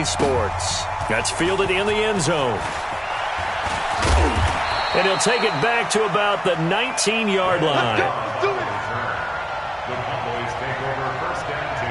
Sports. That's fielded in the end zone. And he'll take it back to about the 19-yard line. The Cowboys take over first and 10.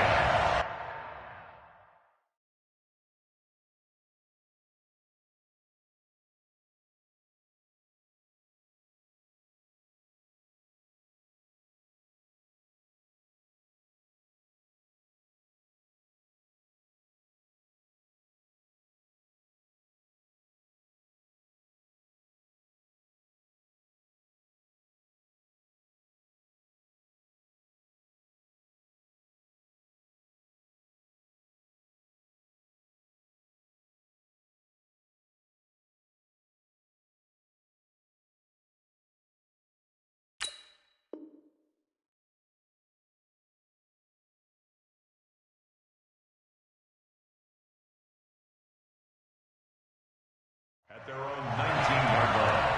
At their own 19-yard line.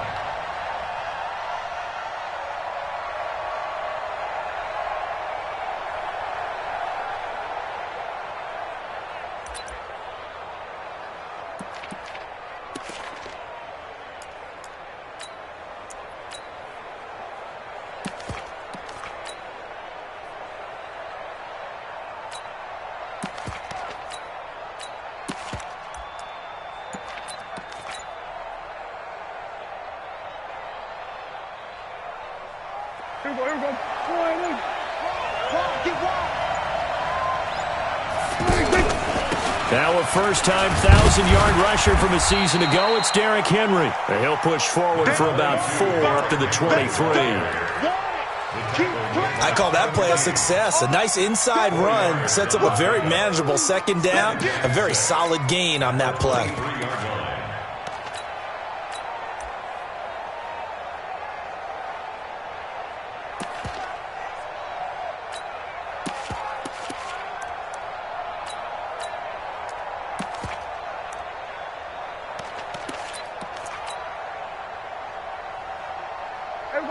Now a first-time 1,000-yard rusher from a season ago, it's Derrick Henry. And he'll push forward for about 4 up to the 23. I call that play a success. A nice inside run sets up a very manageable second down. A very solid gain on that play.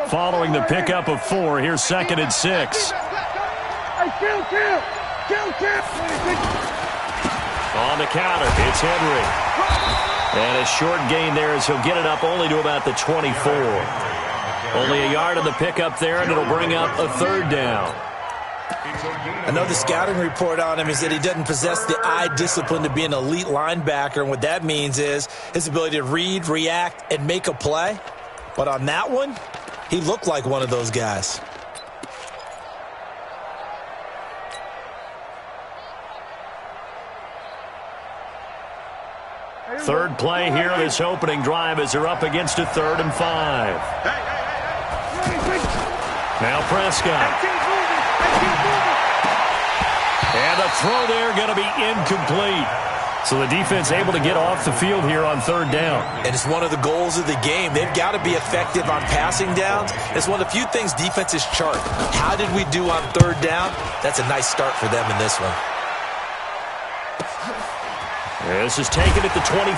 Following the pickup of 4, here's 2nd and 6. On the counter, it's Henry. And a short gain there as he'll get it up only to about the 24. Only a yard on the pickup there, and it'll bring up a 3rd down. I know the scouting report on him is that he doesn't possess the eye discipline to be an elite linebacker, and what that means is his ability to read, react, and make a play. But on that one, he looked like one of those guys. Third play here of this opening drive as they're up against a 3rd and 5. Now Prescott. And the throw there going to be incomplete. So the defense able to get off the field here on 3rd down. And it's one of the goals of the game. They've got to be effective on passing downs. It's one of the few things defenses chart. How did we do on 3rd down? That's a nice start for them in this one. This is taken at the 23.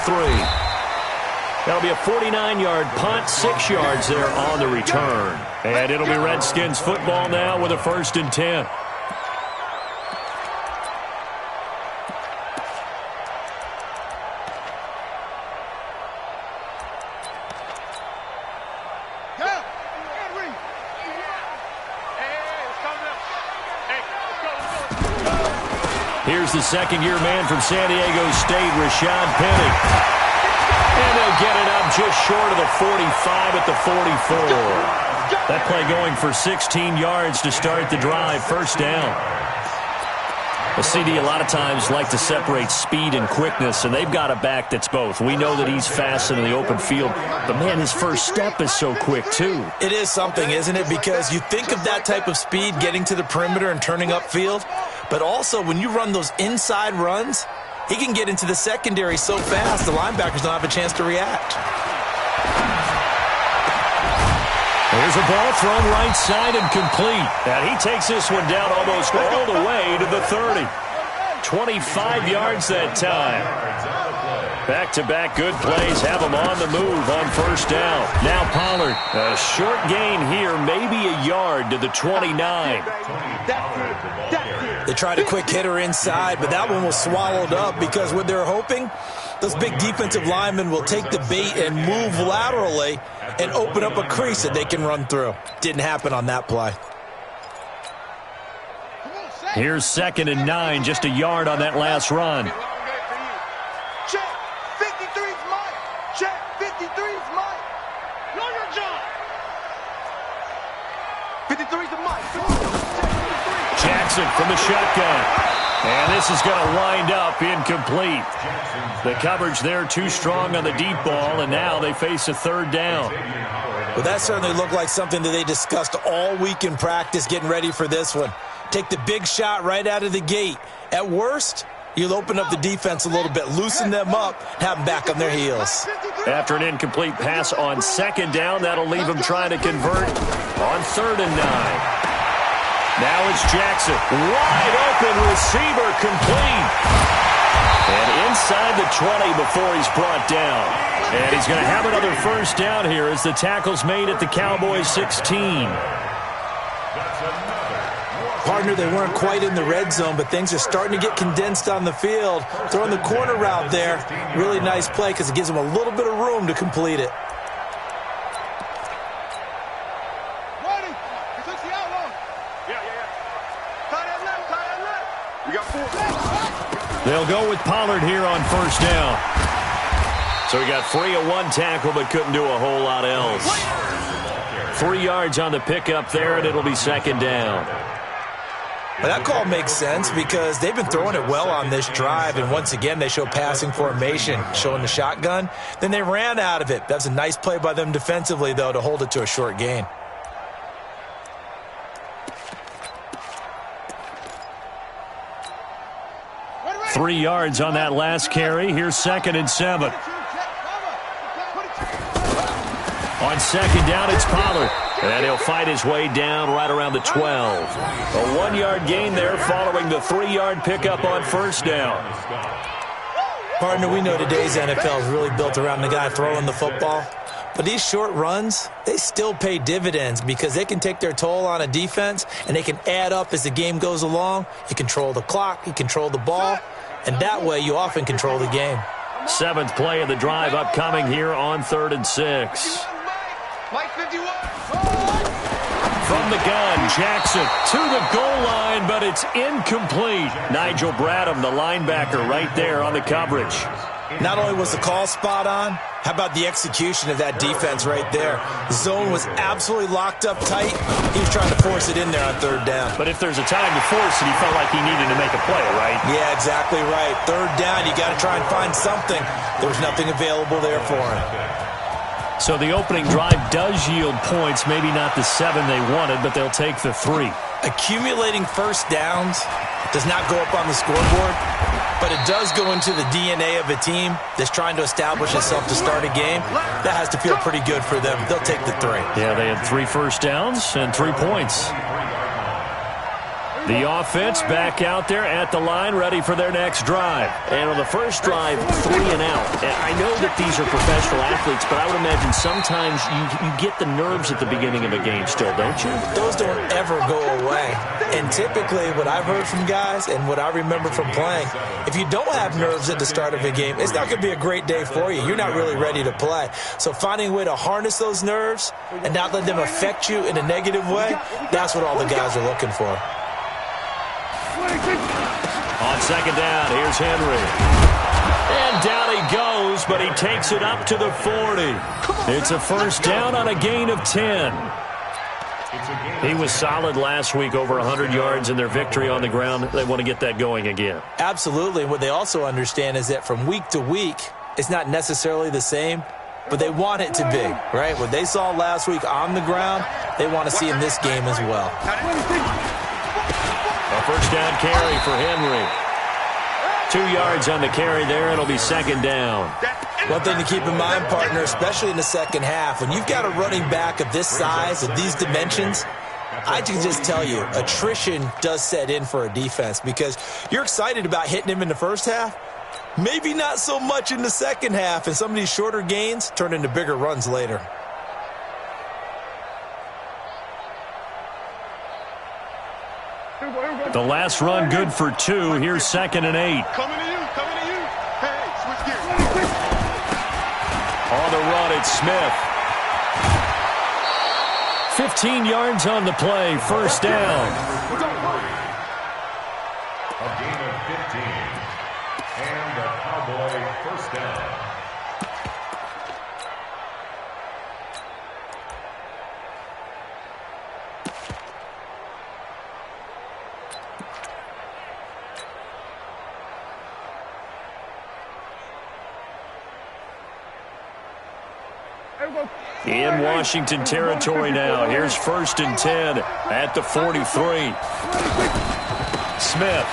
That'll be a 49-yard punt, 6 yards there on the return. And it'll be Redskins football now with a 1st and 10. Here's the 2nd-year man from San Diego State, Rashad Penny. And they'll get it up just short of the 45 at the 44. That play going for 16 yards to start the drive, 1st down. Well, CD, a lot of times like to separate speed and quickness, and they've got a back that's both. We know that he's fast in the open field, but, man, his first step is so quick, too. It is something, isn't it? Because you think of that type of speed getting to the perimeter and turning upfield, but also when you run those inside runs, he can get into the secondary so fast the linebackers don't have a chance to react. There's a ball thrown right side and complete. And he takes this one down almost all the way to the 30. 25 yards that time. Back-to-back good plays have him on the move on 1st down. Now Pollard, a short gain here, maybe a yard to the 29. They tried a quick hitter inside, but that one was swallowed up because what they're hoping, those big defensive linemen will take the bait and move laterally and open up a crease that they can run through. Didn't happen on that play. Here's 2nd and 9, just a yard on that last run. Check, 53's mine. Check, 53's mine. Know your job. 53's the mine. Jackson from the shotgun. And this is going to wind up incomplete. The coverage there too strong on the deep ball, and now they face a 3rd down. Well, that certainly looked like something that they discussed all week in practice getting ready for this one. Take the big shot right out of the gate. At worst, you'll open up the defense a little bit, loosen them up, have them back on their heels. After an incomplete pass on 2nd down, that'll leave them trying to convert on 3rd and 9. Now it's Jackson. Wide open receiver, complete. And inside the 20 before he's brought down. And he's going to have another 1st down here as the tackle's made at the Cowboys 16. Partner, they weren't quite in the red zone, but things are starting to get condensed on the field. Throwing the corner route there. Really nice play because it gives them a little bit of room to complete it. They'll go with Pollard here on 1st down. So he got free of one tackle but couldn't do a whole lot else. 3 yards on the pickup there, and it'll be 2nd down. But that call makes sense because they've been throwing it well on this drive, and once again they show passing formation, showing the shotgun. Then they ran out of it. That's a nice play by them defensively, though, to hold it to a short gain. Three yards on that last carry. Here's 2nd and 7. On 2nd down, it's Pollard. And he'll fight his way down right around the 12. A 1-yard gain there following the 3-yard pickup on 1st down. Partner, we know today's NFL is really built around the guy throwing the football. But these short runs, they still pay dividends because they can take their toll on a defense and they can add up as the game goes along. You control the clock, you control the ball, and that way you often control the game. 7th play of the drive upcoming here on 3rd and 6. From the gun, Jackson to the goal line, but it's incomplete. Nigel Bradham, the linebacker, right there on the coverage. Not only was the call spot on, how about the execution of that defense right there? The zone was absolutely locked up tight. He was trying to force it in there on 3rd down. But if there's a time to force it, he felt like he needed to make a play, right? Yeah, exactly right. 3rd down, you got to try and find something. There was nothing available there for him. So the opening drive does yield points, maybe not the 7 they wanted, but they'll take the 3. Accumulating 1st downs does not go up on the scoreboard, but it does go into the DNA of a team that's trying to establish itself to start a game. That has to feel pretty good for them. They'll take the 3. Yeah, they had 3 1st downs and 3 points. The offense back out there at the line, ready for their next drive. And on the first drive, 3 and out. And I know that these are professional athletes, but I would imagine sometimes you get the nerves at the beginning of a game still, don't you? Those don't ever go away. And typically what I've heard from guys and what I remember from playing, if you don't have nerves at the start of a game, it's not going to be a great day for you. You're not really ready to play. So finding a way to harness those nerves and not let them affect you in a negative way, that's what all the guys are looking for. On 2nd down, here's Henry. And down he goes, but he takes it up to the 40. It's a 1st down on a gain of 10. He was solid last week, over 100 yards in their victory on the ground. They want to get that going again. Absolutely. What they also understand is that from week to week, it's not necessarily the same, but they want it to be, right? What they saw last week on the ground, they want to see in this game as well. A 1st down carry for Henry. 2 yards on the carry there. It'll be 2nd down. One thing to keep in mind, partner, especially in the second half, when you've got a running back of this size, of these dimensions, I can just tell you, attrition does set in for a defense because you're excited about hitting him in the first half, maybe not so much in the second half, and some of these shorter gains turn into bigger runs later. The last run good for 2. Here's 2nd and 8. Coming to you, coming to you. Hey, switch gears. On the run, it's Smith. 15 yards on the play, first down. A gain of 15. And a Cowboy first down. In Washington territory now. Here's 1st and 10 at the 43. Smith.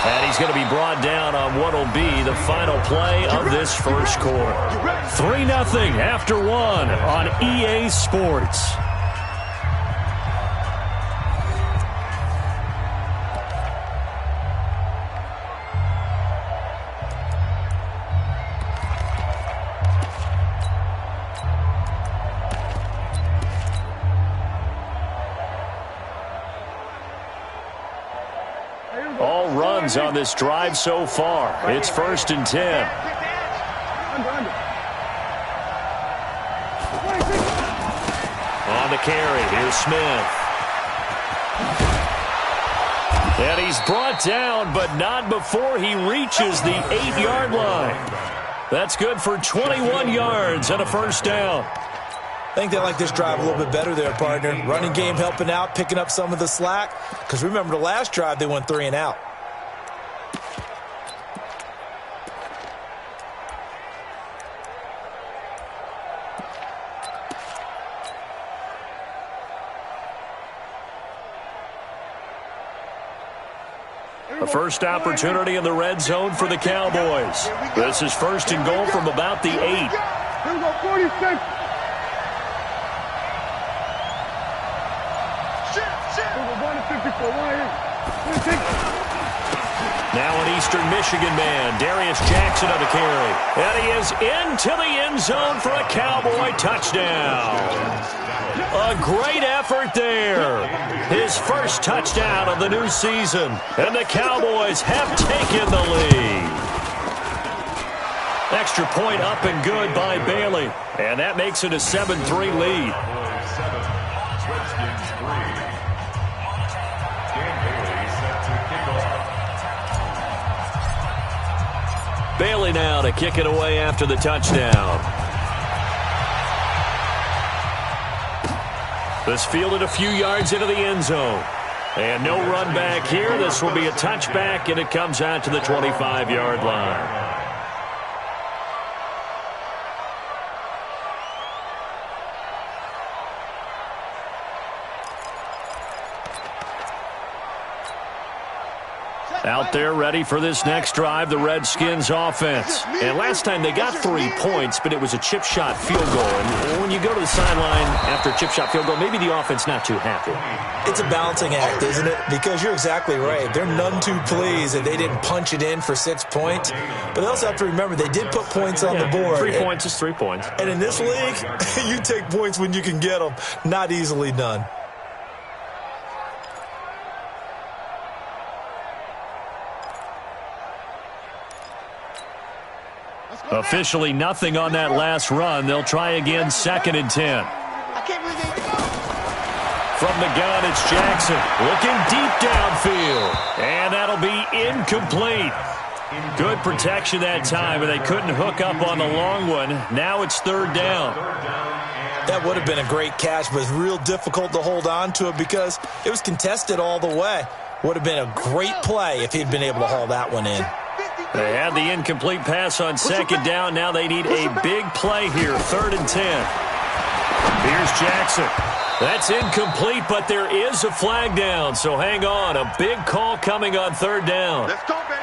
And he's going to be brought down on what will be the final play of this first quarter. 3-0 after 1 on EA Sports. All runs on this drive so far. It's 1st and 10. On the carry, here's Smith. And he's brought down, but not before he reaches the 8-yard line. That's good for 21 yards and a first down. I think they like this drive a little bit better there, partner. Running game helping out, picking up some of the slack. Because remember, the last drive, they went 3 and out. A first opportunity in the red zone for the Cowboys. This is 1st and goal from about the 8. Here we go, 46. Now an Eastern Michigan man, Darius Jackson on the carry. And he is into the end zone for a Cowboy touchdown. A great effort there. His first touchdown of the new season. And the Cowboys have taken the lead. Extra point up and good by Bailey. And that makes it a 7-3 lead. Bailey now to kick it away after the touchdown. This fielded a few yards into the end zone. And no run back here. This will be a touchback, and it comes out to the 25-yard line. Out there ready for this next drive, the Redskins offense. And last time they got 3 points, but it was a chip shot field goal. And when you go to the sideline after a chip shot field goal, maybe the offense not too happy. It's a balancing act, isn't it? Because you're exactly right. They're none too pleased that they didn't punch it in for 6 points. But they also have to remember they did put points on the board. 3 points is 3 points. And in this league, you take points when you can get them. Not easily done. Officially nothing on that last run. They'll try again, 2nd and 10. From the gun, it's Jackson looking deep downfield. And that'll be incomplete. Good protection that time, and they couldn't hook up on the long one. Now it's 3rd down. That would have been a great catch, but it's real difficult to hold on to it because it was contested all the way. Would have been a great play if he'd been able to haul that one in. They had the incomplete pass on 2nd down. Now they need a big play here, 3rd and 10. Here's Jackson. That's incomplete, but there is a flag down, so hang on. A big call coming on 3rd down.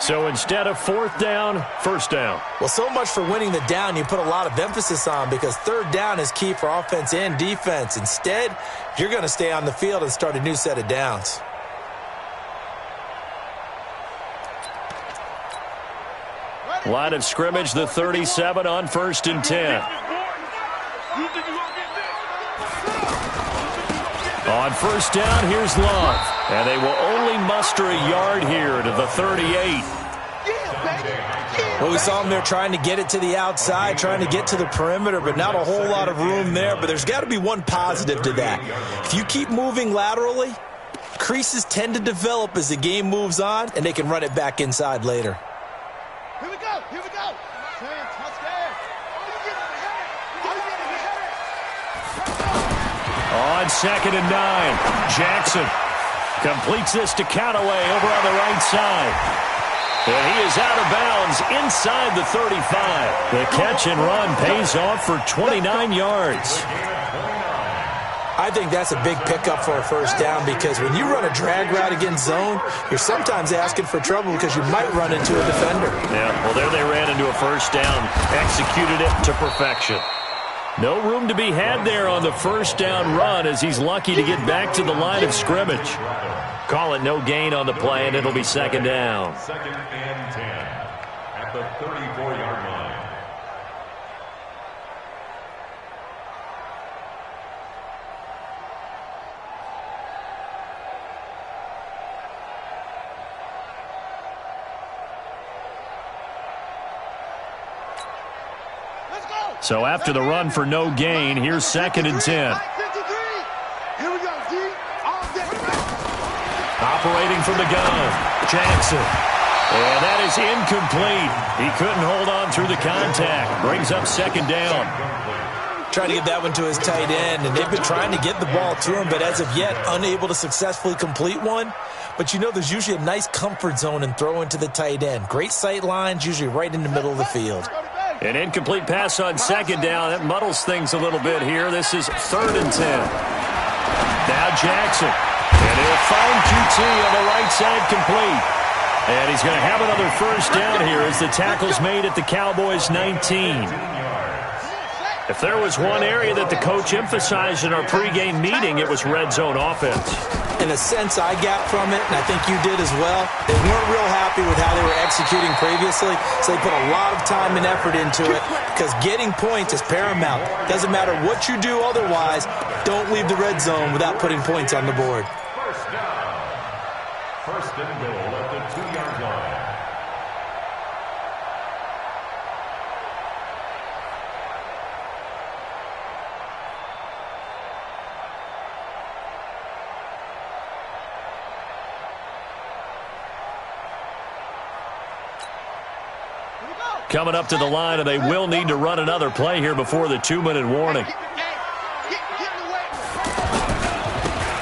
So instead of 4th down, 1st down. Well, so much for winning the down you put a lot of emphasis on because 3rd down is key for offense and defense. Instead, you're going to stay on the field and start a new set of downs. Line of scrimmage, the 37 on 1st and 10. On first down, here's Love. And they will only muster a yard here to the 38. Well, we saw him there trying to get it to the outside, trying to get to the perimeter, but not a whole lot of room there. But there's got to be one positive to that. If you keep moving laterally, creases tend to develop as the game moves on, and they can run it back inside later. Here we go. Here we go. On 2nd and 9, Jackson completes this to Callaway over on the right side. And he is out of bounds inside the 35. The catch and run pays off for 29 yards. I think that's a big pickup for a first down because when you run a drag route against zone, you're sometimes asking for trouble because you might run into a defender. Yeah, well, there they ran into a first down, executed it to perfection. No room to be had there on the first down run as he's lucky to get back to the line of scrimmage. Call it no gain on the play, and it'll be 2nd down. 2nd and 10 at the 34-yard line. So after the run for no gain, here's 2nd and 10. Here we go, D. All day. Operating from the gun, Jackson. And that is incomplete. He couldn't hold on through the contact. Brings up 2nd down. Trying to get that one to his tight end, and they've been trying to get the ball to him, but as of yet, unable to successfully complete one. But you know there's usually a nice comfort zone in throwing to the tight end. Great sight lines, usually right in the middle of the field. An incomplete pass on 2nd down. That muddles things a little bit here. This is 3rd and 10. Now Jackson. And he'll find QT on the right side complete. And he's going to have another first down here as the tackle's made at the Cowboys 19. If there was one area that the coach emphasized in our pregame meeting, it was red zone offense. In a sense, I got from it, and I think you did as well. They weren't real happy with how they were executing previously, so they put a lot of time and effort into it because getting points is paramount. Doesn't matter what you do otherwise, don't leave the red zone without putting points on the board. First down. 1st and goal at the 2-yard line. Coming up to the line, and they will need to run another play here before the 2-minute warning.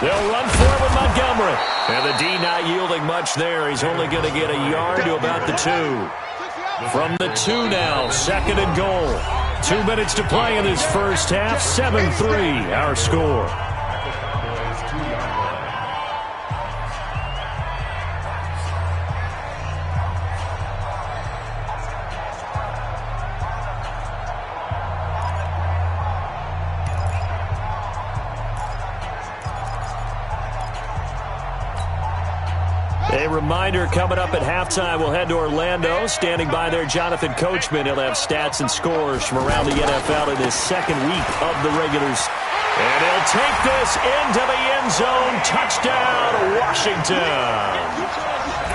They'll run for it with Montgomery. And the D not yielding much there. He's only going to get a yard to about the 2. From the 2 now, 2nd and goal. 2 minutes to play in this first half. 7-3, our score. A reminder coming up at halftime, we'll head to Orlando. Standing by there, Jonathan Coachman. He'll have stats and scores from around the NFL in his 2nd week of the regulars. And he'll take this into the end zone. Touchdown, Washington.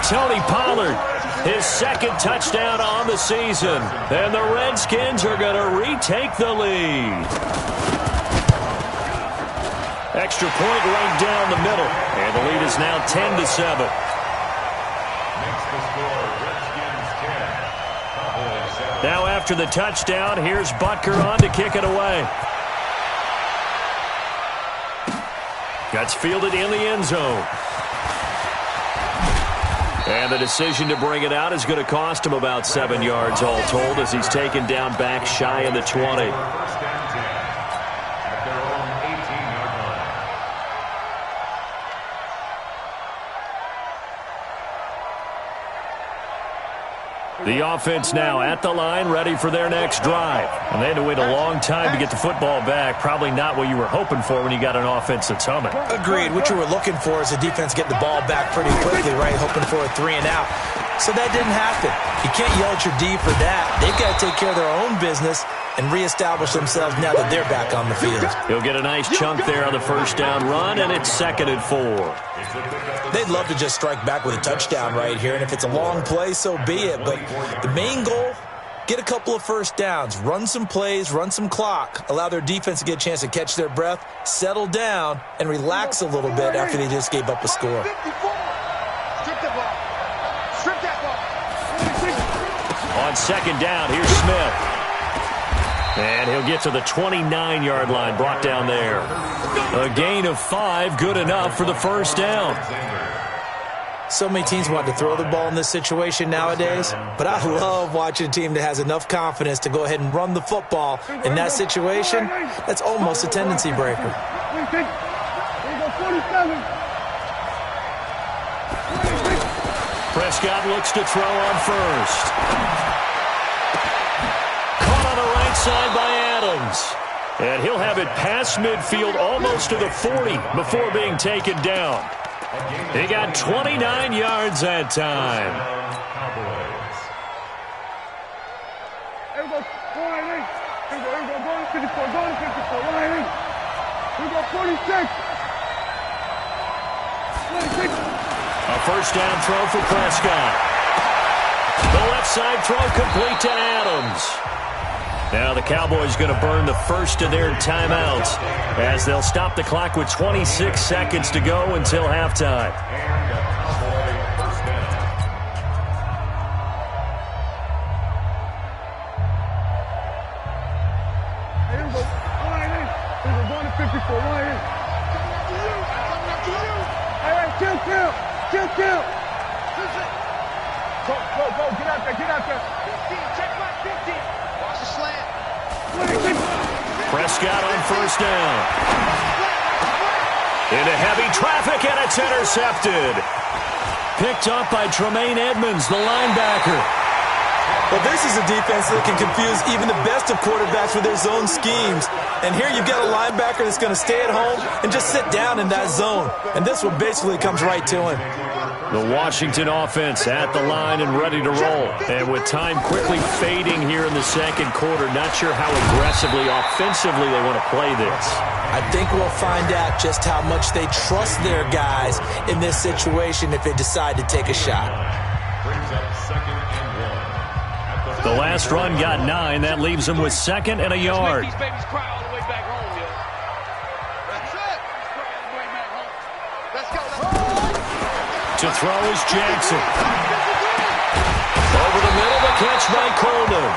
Tony Pollard, his 2nd touchdown on the season. And the Redskins are going to retake the lead. Extra point right down the middle. And the lead is now 10-7. Now after the touchdown, here's Butker on to kick it away. That's fielded in the end zone. And the decision to bring it out is going to cost him about 7 yards all told as he's taken down back shy of the 20. The offense now at the line, ready for their next drive. And they had to wait a long time to get the football back. Probably not what you were hoping for when you got an offense that's humming. Agreed. What you were looking for is a defense getting the ball back pretty quickly, right? Hoping for a 3 and out. So that didn't happen. You can't yell at your D for that. They've got to take care of their own business and reestablish themselves now that they're back on the field. He'll get a nice chunk there on the first down run, and it's 2nd and 4. They'd love to just strike back with a touchdown right here, and if it's a long play, so be it. But the main goal, get a couple of first downs, run some plays, run some clock, allow their defense to get a chance to catch their breath, settle down, and relax a little bit after they just gave up a score. On 2nd down, here's Smith. And he'll get to the 29-yard line, brought down there. A gain of 5, good enough for the first down. So many teams want to throw the ball in this situation nowadays, but I love watching a team that has enough confidence to go ahead and run the football. In that situation, that's almost a tendency breaker. Prescott looks to throw on first. Side by Adams. And he'll have it past midfield almost to the 40 before being taken down. He got 29 yards that time. A first down throw for Prescott. The left side throw complete to Adams. Now the Cowboys going to burn the first of their timeouts as they'll stop the clock with 26 seconds to go until halftime. Prescott on first down. Into heavy traffic, and it's intercepted. Picked up by Tremaine Edmonds, the linebacker. Well, this is a defense that can confuse even the best of quarterbacks with their zone schemes. And here you've got a linebacker that's going to stay at home and just sit down in that zone. And this one basically comes right to him. The Washington offense at the line and ready to roll. And with time quickly fading here in the second quarter, not sure how aggressively, offensively they want to play this. I think we'll find out just how much they trust their guys in this situation if they decide to take a shot. The last run got 9. That leaves them with 2nd and a yard. To throw is Jackson. Over the middle, the catch by Coleman.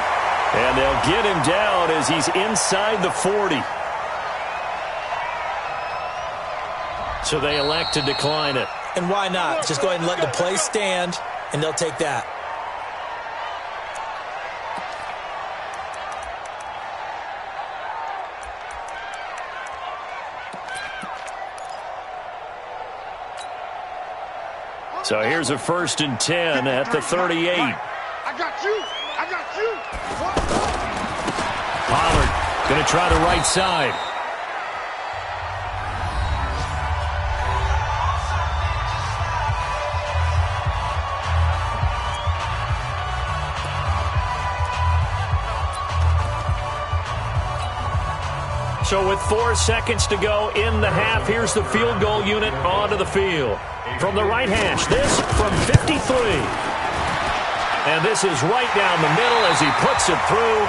And they'll get him down as he's inside the 40. So they elect to decline it. And why not? Just go ahead and let the play stand, and they'll take that. So here's a 1st and 10 at the 38. I got you. I got you. Pollard going to try the right side. So with 4 seconds to go in the half, here's the field goal unit onto the field. From the right hash, this from 53. And this is right down the middle as he puts it through.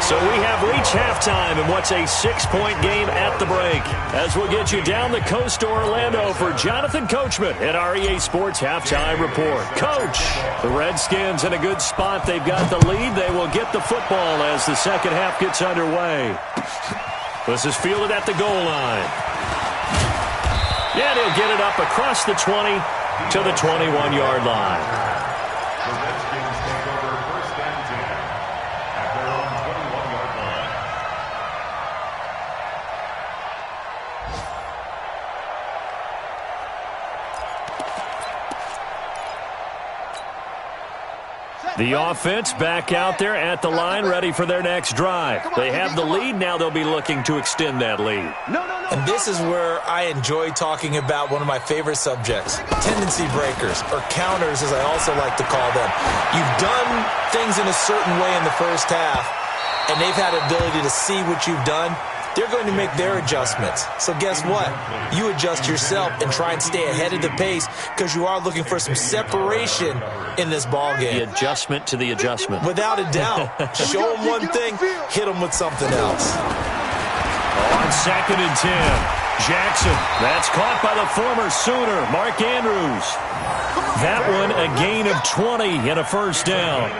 So we have reached halftime in what's a 6-point game at the break. As we'll get you down the coast to Orlando for Jonathan Coachman at our EA Sports Halftime Report. Coach, the Redskins in a good spot. They've got the lead. They will get the football as the second half gets underway. This is fielded at the goal line. Yeah, he'll get it up across the 20 to the 21-yard line. The Redskins take over 1st and 10 at their own 21-yard line. The offense back out there at the line, ready for their next drive. They have the lead. Now they'll be looking to extend that lead. And this is where I enjoy talking about one of my favorite subjects, tendency breakers, or counters as I also like to call them. You've done things in a certain way in the first half, and they've had the ability to see what you've done. They're going to make their adjustments. So guess what? You adjust yourself and try and stay ahead of the pace because you are looking for some separation in this ballgame. The adjustment to the adjustment. Without a doubt. Show them one thing, hit them with something else. On 2nd and 10, Jackson. That's caught by the former Sooner, Mark Andrews. That one a gain of 20 and a first down.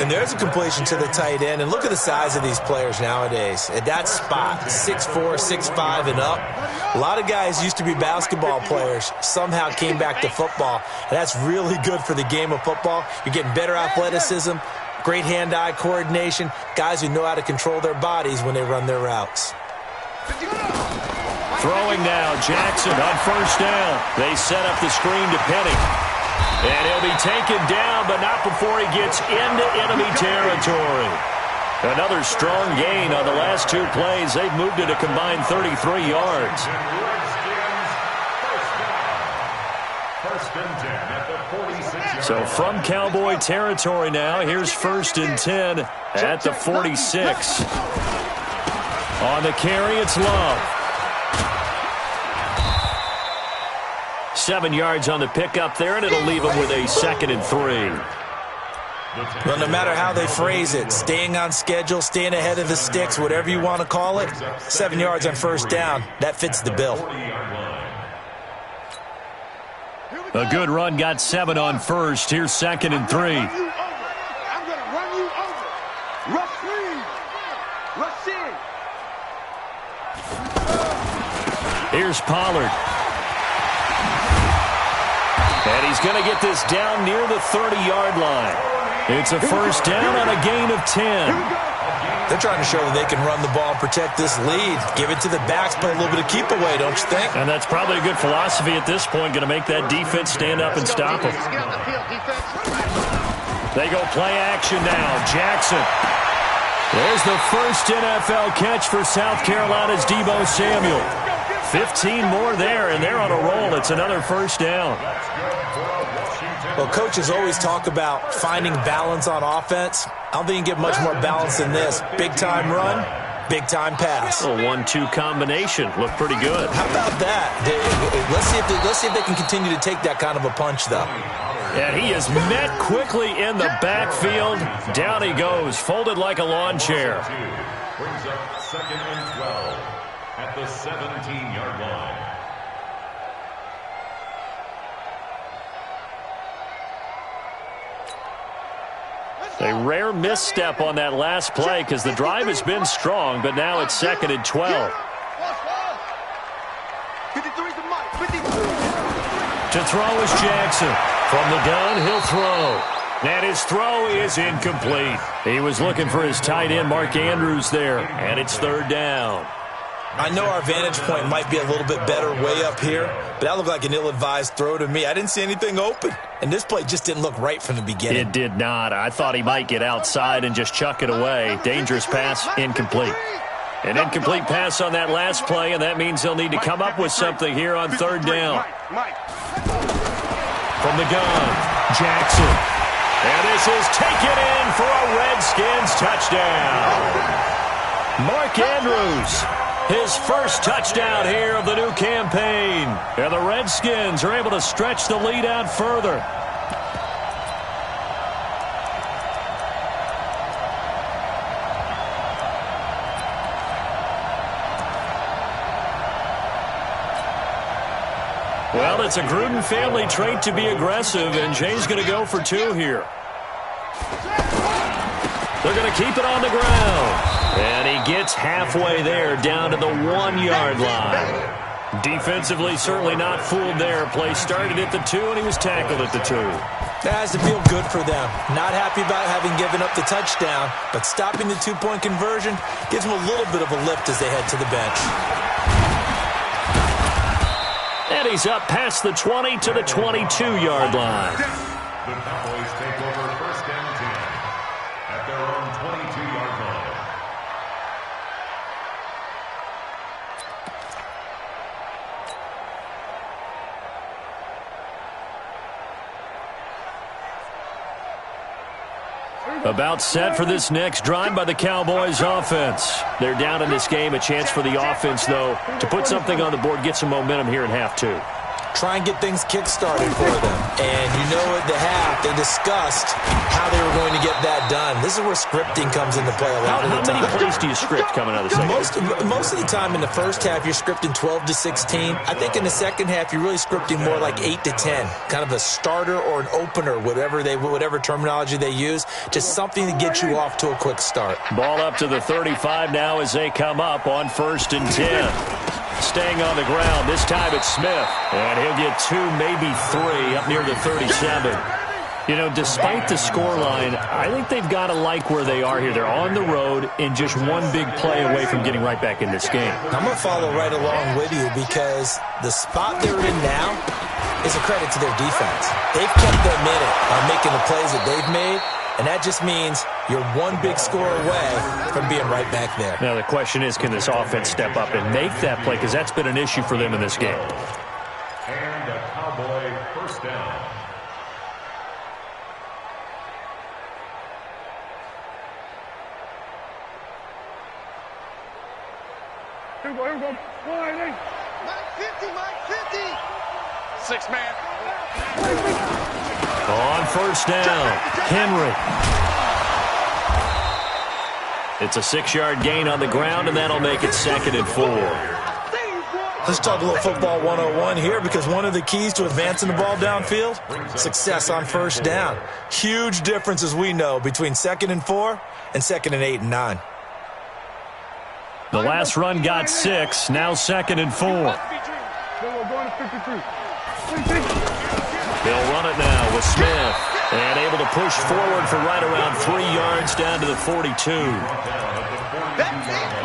And there's a completion to the tight end. And look at the size of these players nowadays. At that spot, 6'4", 6'5", and up. A lot of guys used to be basketball players, somehow came back to football. And that's really good for the game of football. You're getting better athleticism, great hand-eye coordination, guys who know how to control their bodies when they run their routes. Throwing now, Jackson on first down. They set up the screen to Penny. And he'll be taken down, but not before he gets into enemy territory. Another strong gain on the last two plays. They've moved it a combined 33 yards. So from Cowboy territory now, here's 1st and 10 at the 46. On the carry, it's Love. 7 yards on the pickup there, and it'll leave him with a 2nd and 3. Well, no matter how they phrase it, staying on schedule, staying ahead of the sticks, whatever you want to call it, 7 yards on first down, that fits the bill. A good run got 7 on first. Here's 2nd and 3. I'm going to run you over. Rush in. Rush in. Here's Pollard. And he's going to get this down near the 30-yard line. It's a first down on a gain of 10. They're trying to show that they can run the ball and protect this lead. Give it to the backs, play a little bit of keep away, don't you think? And that's probably a good philosophy at this point, going to make that defense stand up and stop them. They go play action now. Jackson. There's the first NFL catch for South Carolina's Deebo Samuel. 15 more there, and they're on a roll. It's another first down. Well, coaches always talk about finding balance on offense. I don't think you can get much more balance than this. Big-time run, big-time pass. A 1-2 combination. Looked pretty good. How about that? Let's see if they can continue to take that kind of a punch, though. And he is met quickly in the backfield. Down he goes, folded like a lawn chair. Brings up 2nd and 12 at the 17-yard line. A rare misstep on that last play because the drive has been strong, but now it's 2nd and 12. To throw is Jackson. From the gun, he'll throw. And his throw is incomplete. He was looking for his tight end, Mark Andrews, there, and it's 3rd down. I know our vantage point might be a little bit better way up here, but that looked like an ill-advised throw to me. I didn't see anything open, and this play just didn't look right from the beginning. It did not. I thought he might get outside and just chuck it away. Dangerous pass, incomplete. An incomplete pass on that last play, and that means they'll need to come up with something here on 3rd down. From the gun, Jackson. And this is taken in for a Redskins touchdown. Mark Andrews. His first touchdown here of the new campaign. And the Redskins are able to stretch the lead out further. Well, it's a Gruden family trait to be aggressive, and Jay's going to go for 2 here. They're going to keep it on the ground. And he gets halfway there, down to the 1-yard line. Defensively, certainly not fooled there. Play started at the 2, and he was tackled at the 2. That has to feel good for them. Not happy about having given up the touchdown, but stopping the 2-point conversion gives them a little bit of a lift as they head to the bench. And he's up past the 20 to the 22-yard line. The Cowboys take over first and 10 at their own 22-yard line. About set for this next drive by the Cowboys offense. They're down in this game. A chance for the offense, though, to put something on the board, get some momentum here in half two. Try and get things kick-started for them. And you know at the half, they discussed how they were going to get that done. This is where scripting comes into play a lot of the time. How many plays do you script coming out of the second? Most of the time in the first half, you're scripting 12 to 16. I think in the second half, you're really scripting more like 8 to 10. Kind of a starter or an opener, whatever terminology they use. Just something to get you off to a quick start. Ball up to the 35 now as they come up on first and 10. Staying on the ground. This time it's Smith. And he'll get 2, maybe 3 up near the 37. You know, despite the scoreline, I think they've got to like where they are here. They're on the road and just one big play away from getting right back in this game. I'm going to follow right along with you because the spot they're in now is a credit to their defense. They've kept them in it on making the plays that they've made, and that just means you're one big score away from being right back there. Now the question is, can this offense step up and make that play? Because that's been an issue for them in this game. And a Cowboy first down. Here we go. 180. Mike 50. 6 man. On first down, Henry. It's a 6-yard gain on the ground, and that'll make it 2nd and 4. Let's talk a little football 101 here because one of the keys to advancing the ball downfield, success on first down. Huge difference, as we know, between 2nd and 4 and 2nd and 8 and 9. The last run got 6, now 2nd and 4. They'll run it now with Smith. And able to push forward for right around 3 yards down to the 42.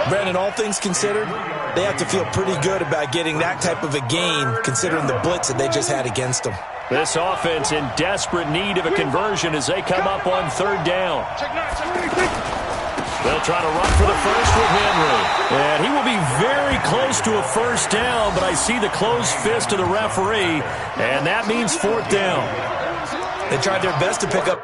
Brandon, all things considered, they have to feel pretty good about getting that type of a gain considering the blitz that they just had against them. This offense in desperate need of a conversion as they come up on 3rd down. They'll try to run for the first with Henry. And he will be very close to a first down, but I see the closed fist of the referee, and that means 4th down. They tried their best to pick up.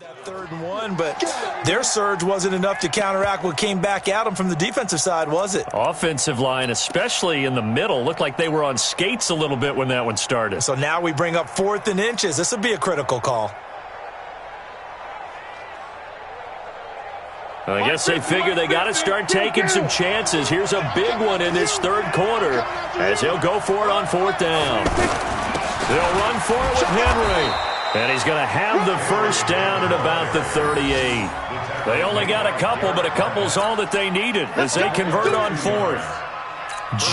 That 3rd and 1, but their surge wasn't enough to counteract what came back at them from the defensive side, was it? Offensive line, especially in the middle, looked like they were on skates a little bit when that one started. So now we bring up 4th and inches. This would be a critical call. I guess they figure they got to start taking some chances. Here's a big one in this 3rd quarter as he'll go for it on 4th down. They'll run for it with Henry. And he's going to have the first down at about the 38. They only got a couple, but a couple's all that they needed as they convert on 4th.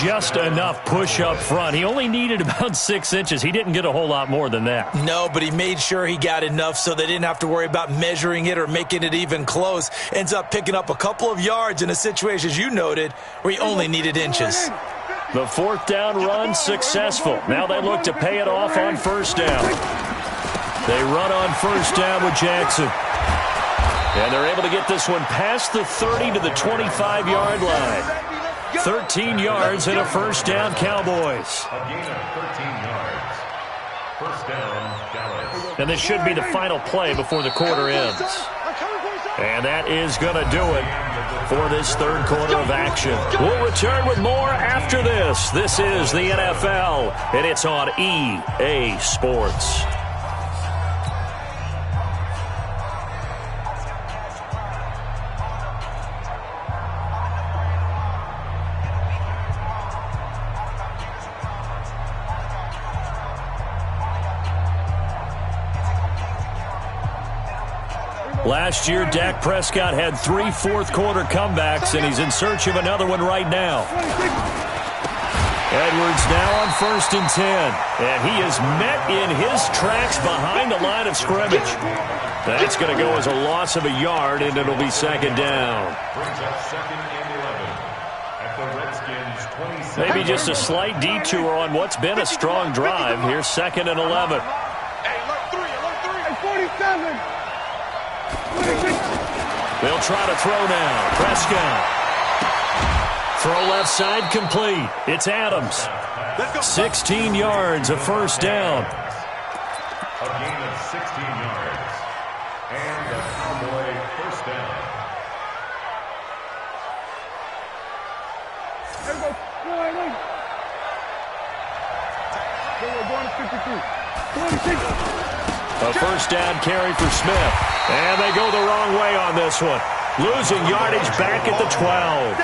Just enough push up front. He only needed about 6 inches. He didn't get a whole lot more than that. No, but he made sure he got enough so they didn't have to worry about measuring it or making it even close. Ends up picking up a couple of yards in a situation, as you noted, where he only needed inches. The 4th down run successful. Now they look to pay it off on first down. They run on first down with Jackson. And they're able to get this one past the 30 to the 25-yard line. 13 yards and a first down, Cowboys. A gain of 13 yards. First down, Dallas. And this should be the final play before the quarter ends. And that is going to do it for this 3rd quarter of action. We'll return with more after this. This is the NFL, and it's on EA Sports. Last year, Dak Prescott had 3 fourth-quarter comebacks, and he's in search of another one right now. Edwards now on 1st and 10, and he is met in his tracks behind the line of scrimmage. That's going to go as a loss of a yard, and it'll be 2nd down. Brings up 2nd and 11 at the Redskins' 27. Maybe just a slight detour on what's been a strong drive. Here's 2nd and 11. Hey, look 3, look 3. Hey, 47. They'll try to throw now. Prescott. Throw left side complete. It's Adams. 16 yards, a 1st down. A gain of 16 yards. And a Cowboy 1st down. A 1st down carry for Smith. And they go the wrong way on this one. Losing yardage back at the 12.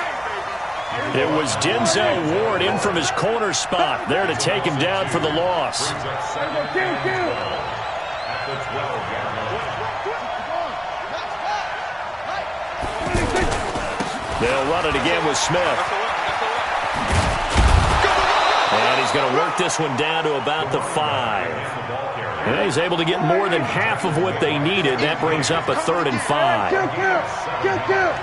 It was Denzel Ward in from his corner spot there to take him down for the loss. Brings up 2nd and 12 at the 12-yard line. They'll run it again with Smith. And he's going to work this one down to about the 5. And he's able to get more than half of what they needed. That brings up a 3rd and 5. And it's 3rd down.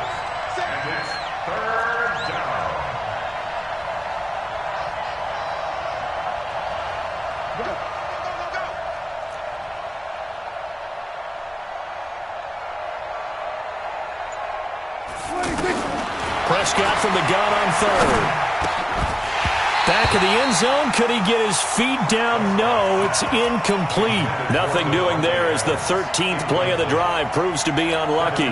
Prescott from the gun on 3rd. Back of the end zone. Could he get his feet down? No, it's incomplete. Nothing doing there as the 13th play of the drive proves to be unlucky.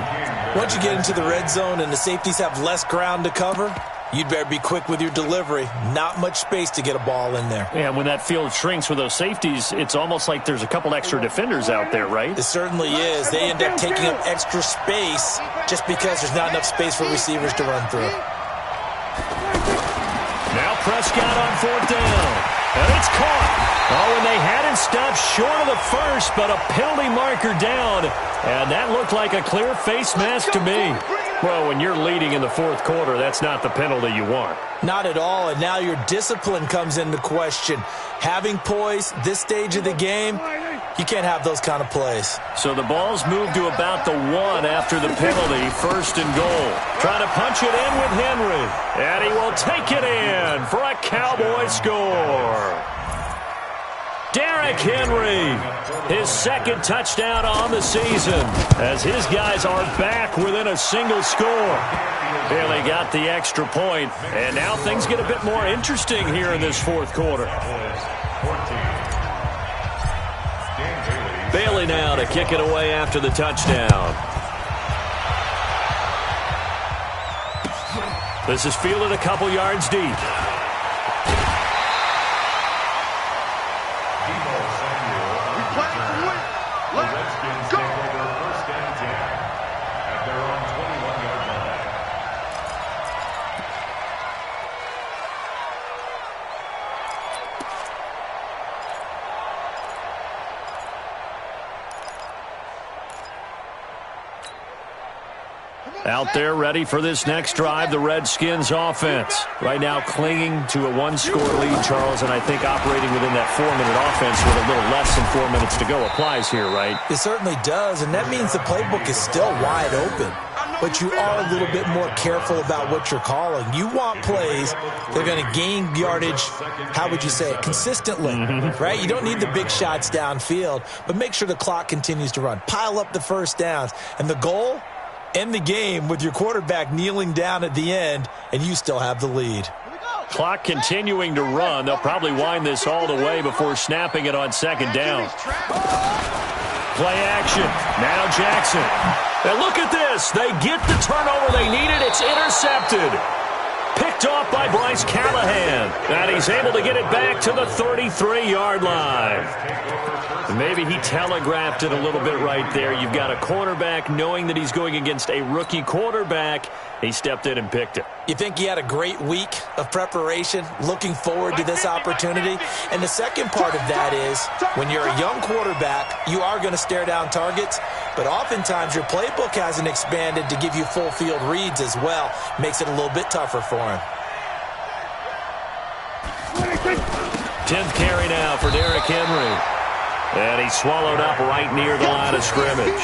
Once you get into the red zone and the safeties have less ground to cover, you'd better be quick with your delivery. Not much space to get a ball in there. Yeah, when that field shrinks with those safeties, it's almost like there's a couple extra defenders out there, right? It certainly is. They end up taking up extra space just because there's not enough space for receivers to run through. Now Prescott on 4th down. And it's caught. Oh, and they had him stopped short of the 1st, but a penalty marker down. And that looked like a clear face mask to me. Well, when you're leading in the 4th quarter, that's not the penalty you want. Not at all, and now your discipline comes into question. Having poise this stage of the game, you can't have those kind of plays. So the ball's moved to about the 1 after the penalty, 1st and goal. Trying to punch it in with Henry, and he will take it in for a Cowboy score. Derrick Henry, his 2nd touchdown on the season, as his guys are back within a single score. Bailey got the extra point, and now things get a bit more interesting here in this 4th quarter. Bailey now to kick it away after the touchdown. This is fielded a couple yards deep. Out there ready for this next drive, the Redskins offense. Right now clinging to a 1-score lead, Charles, and I think operating within that 4-minute offense with a little less than 4 minutes to go applies here, right? It certainly does, and that means the playbook is still wide open. But you are a little bit more careful about what you're calling. You want plays that are going to gain yardage, how would you say it, consistently, right? You don't need the big shots downfield, but make sure the clock continues to run. Pile up the 1st downs, and the goal, end the game with your quarterback kneeling down at the end, and you still have the lead. Clock continuing to run. They'll probably wind this all the way before snapping it on 2nd down. Play action. Now Jackson. And look at this. They get the turnover they needed. It's intercepted. Picked off by Bryce Callahan. And he's able to get it back to the 33-yard line. And maybe he telegraphed it a little bit right there. You've got a quarterback knowing that he's going against a rookie quarterback. He stepped in and picked it. You think he had a great week of preparation, looking forward to this opportunity? And the second part of that is, when you're a young quarterback, you are going to stare down targets, but oftentimes your playbook hasn't expanded to give you full field reads as well. Makes it a little bit tougher for him. 10th carry now for Derrick Henry. And he's swallowed up right near the line of scrimmage.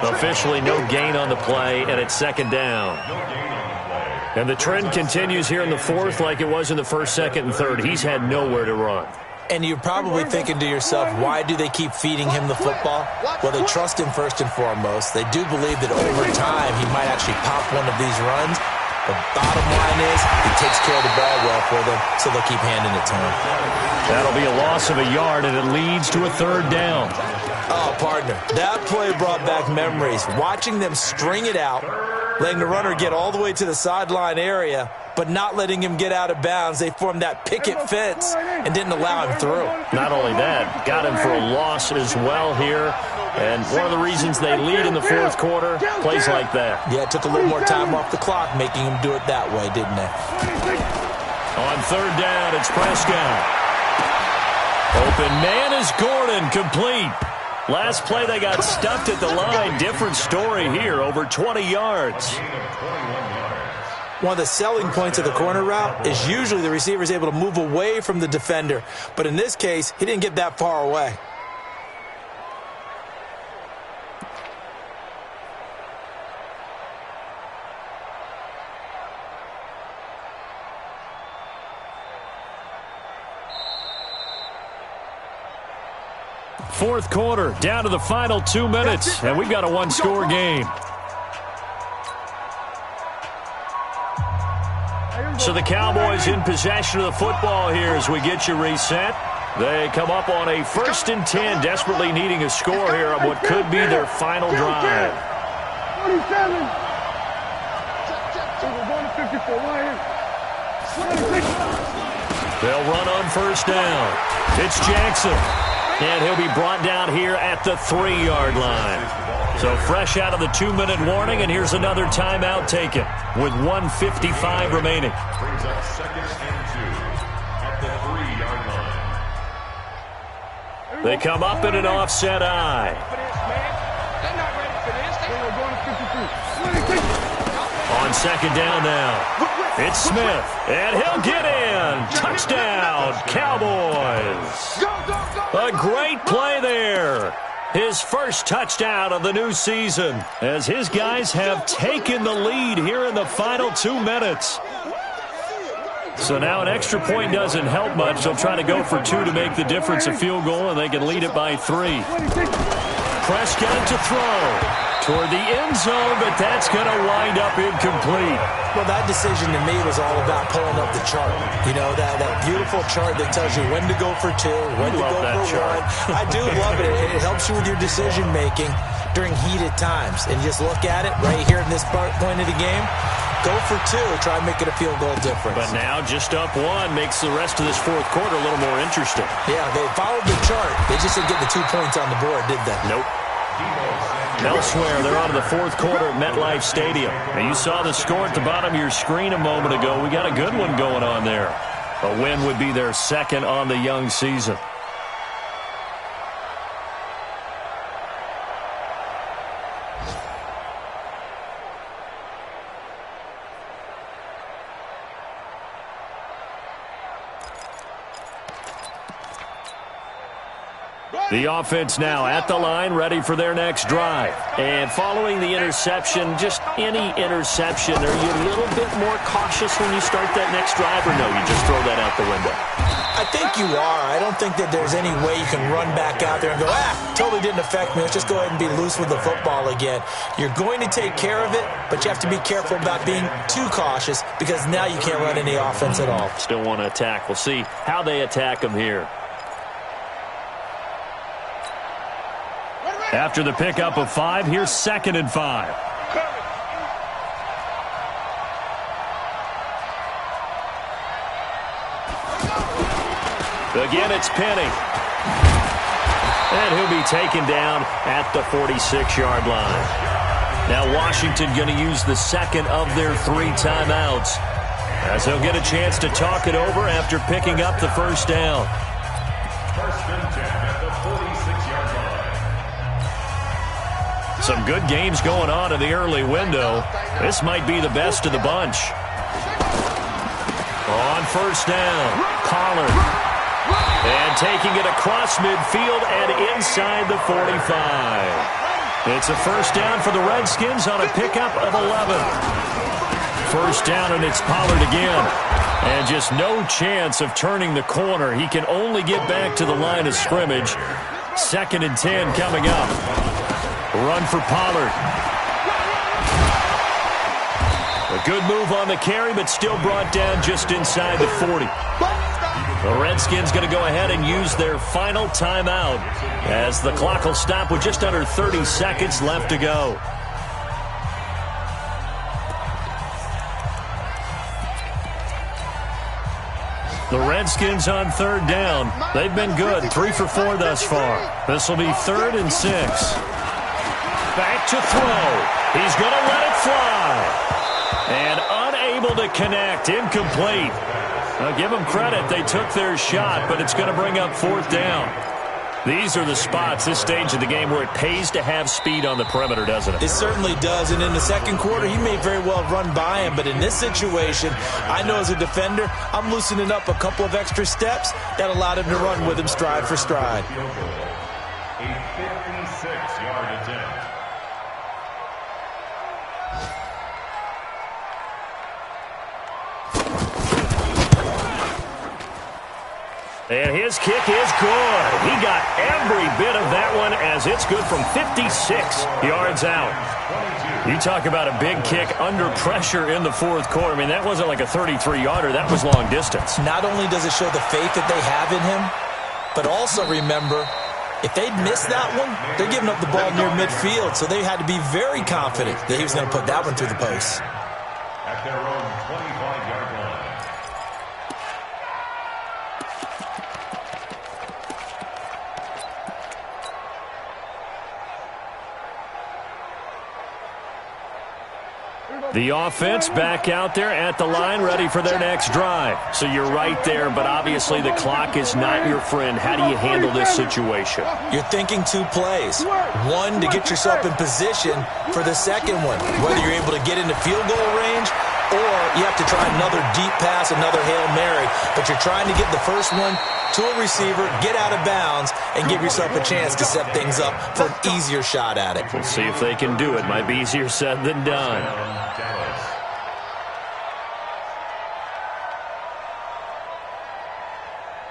Officially no gain on the play, and it's second down. And the trend continues here in the fourth like it was in the first, second, and third. He's had nowhere to run. And you're probably thinking to yourself, why do they keep feeding him the football? Well, they trust him first and foremost. They do believe that over time he might actually pop one of these runs. The bottom line is he takes care of the ball well for them, so they'll keep handing it to him. That'll be a loss of a yard, and it leads to a third down. Oh, partner, that play brought back memories. Watching them string it out, letting the runner get all the way to the sideline area, but not letting him get out of bounds. They formed that picket fence and didn't allow him through. Not only that, got him for a loss as well here. And one of the reasons they lead in the fourth quarter, plays like that. Yeah, it took a little more time off the clock, making him do it that way, didn't it? On third down, it's Prescott. Open man is Gordon, complete. Last play, they got stuffed at the line. Different story here, over 20 yards. One of the selling points of the corner route is usually the receiver is able to move away from the defender. But in this case, he didn't get that far away. Fourth quarter, down to the final 2 minutes, and we've got a one-score game. So the Cowboys in possession of the football here as we get you reset. They come up on a 1st and 10, desperately needing a score here on what could be their final drive. 27. We're going to 54. They'll run on first down. It's Jackson. And he'll be brought down here at the 3-yard line. So fresh out of the 2-minute warning, and here's another timeout taken with 1:55 remaining. Brings up 2nd and 2 at the 3-yard line. They come up in an offset eye. On second down now, it's Smith, and he'll get in. Touchdown, Cowboys. A great play there. His first touchdown of the new season as his guys have taken the lead here in the final 2 minutes. So now an extra point doesn't help much. They'll try to go for 2 to make the difference a field goal, and they can lead it by 3. Prescott to throw toward the end zone, but that's going to wind up incomplete. Well, that decision to me was all about pulling up the chart. You know, that beautiful chart that tells you when to go for 2, when to go for 1. I do love it. It helps you with your decision-making during heated times. And just look at it right here in this point of the game. Go for 2. Try and make it a field goal difference. But now just up 1 makes the rest of this fourth quarter a little more interesting. Yeah, they followed the chart. They just didn't get the 2 points on the board, did they? Nope. Elsewhere, they're on to the fourth quarter at MetLife Stadium. And you saw the score at the bottom of your screen a moment ago. We got a good one going on there. A win would be their 2nd on the young season. The offense now at the line, ready for their next drive. And following the interception, just any interception, are you a little bit more cautious when you start that next drive, or no, you just throw that out the window? I think you are. I don't think that there's any way you can run back out there and go, totally didn't affect me. Let's just go ahead and be loose with the football again. You're going to take care of it, but you have to be careful about being too cautious because now you can't run any offense at all. Still want to attack. We'll see how they attack them here. After the pickup of 5, here's 2nd and 5. Again, it's Penny. And he'll be taken down at the 46-yard line. Now Washington going to use the 2nd of their 3 timeouts as they'll get a chance to talk it over after picking up the first down. 1st and 10 at the 46-yard line. Some good games going on in the early window. This might be the best of the bunch. On first down, Pollard. And taking it across midfield and inside the 45. It's a first down for the Redskins on a pickup of 11. First down, and it's Pollard again. And just no chance of turning the corner. He can only get back to the line of scrimmage. 2nd and 10 coming up. Run for Pollard. A good move on the carry, but still brought down just inside the 40. The Redskins going to go ahead and use their final timeout as the clock will stop with just under 30 seconds left to go. The Redskins on 3rd down. They've been good, 3 for 4 thus far. This will be 3rd and 6. Back to throw. He's going to let it fly. And unable to connect, incomplete. Now give them credit, they took their shot, but it's going to bring up 4th down. These are the spots, this stage of the game, where it pays to have speed on the perimeter, doesn't it? It certainly does, and in the second quarter, he may very well run by him, but in this situation, I know as a defender, I'm loosening up a couple of extra steps that allowed him to run with him stride for stride. A 56-yard attempt. And his kick is good. He got every bit of that one as it's good from 56 yards out. You talk about a big kick under pressure in the 4th quarter. I mean, that wasn't like a 33-yarder. That was long distance. Not only does it show the faith that they have in him, but also remember, if they'd missed that one, they're giving up the ball near midfield, so they had to be very confident that he was going to put that one through the post. At their own 25-yard line. The offense back out there at the line, ready for their next drive. So you're right there, but obviously the clock is not your friend. How do you handle this situation? You're thinking 2 plays. One, to get yourself in position for the second one, whether you're able to get into field goal range or you have to try another deep pass, another Hail Mary, but you're trying to get the first one to a receiver, get out of bounds, and give yourself a chance to set things up for an easier shot at it. We'll see if they can do it. Might be easier said than done.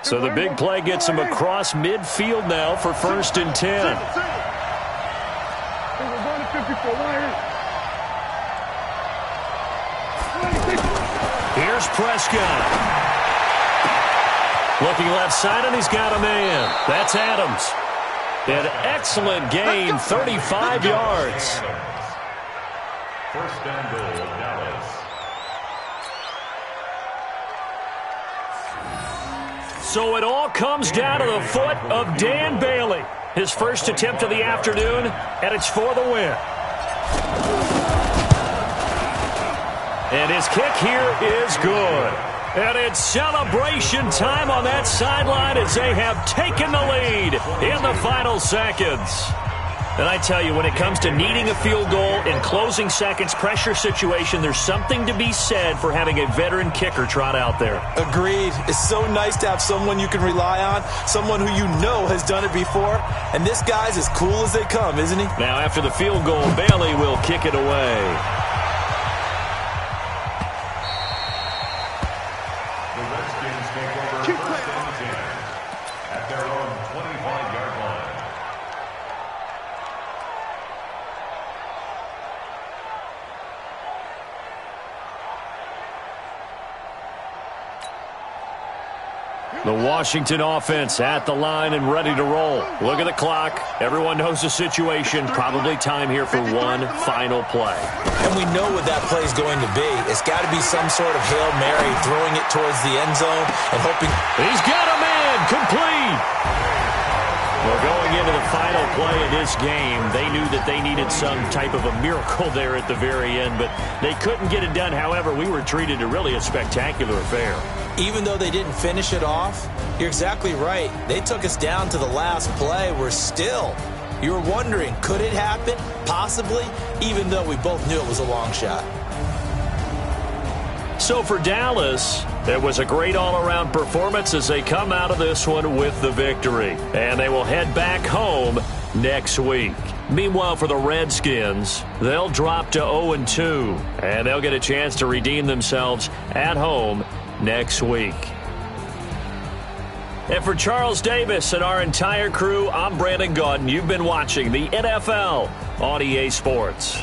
So the big play gets him across midfield now for 1st and 10. Here's Prescott. Looking left side, and he's got a man. That's Adams. An excellent gain, 35 yards. 1st and goal, Dallas. So it all comes down to the foot of Dan Bailey. His first attempt of the afternoon, and it's for the win. And his kick here is good. And it's celebration time on that sideline as they have taken the lead in the final seconds. And I tell you, when it comes to needing a field goal in closing seconds, pressure situation, there's something to be said for having a veteran kicker trot out there. Agreed. It's so nice to have someone you can rely on, someone who you know has done it before. And this guy's as cool as they come, isn't he? Now, after the field goal, Bailey will kick it away. The Redskins take over 1st and 10 at their own 25-yard line. The Washington offense at the line and ready to roll. Look at the clock. Everyone knows the situation. Probably time here for one final play. And we know what that play is going to be. It's got to be some sort of Hail Mary, throwing it towards the end zone and hoping. He's got a man, complete. Well, going into the final play of this game, they knew that they needed some type of a miracle there at the very end, but they couldn't get it done. However, we were treated to really a spectacular affair. Even though they didn't finish it off, you're exactly right. They took us down to the last play. We're still You were wondering, could it happen? Possibly, even though we both knew it was a long shot. So for Dallas, it was a great all-around performance as they come out of this one with the victory. And they will head back home next week. Meanwhile, for the Redskins, they'll drop to 0-2, and they'll get a chance to redeem themselves at home next week. And for Charles Davis and our entire crew, I'm Brandon Gaudin. You've been watching the NFL on EA Sports.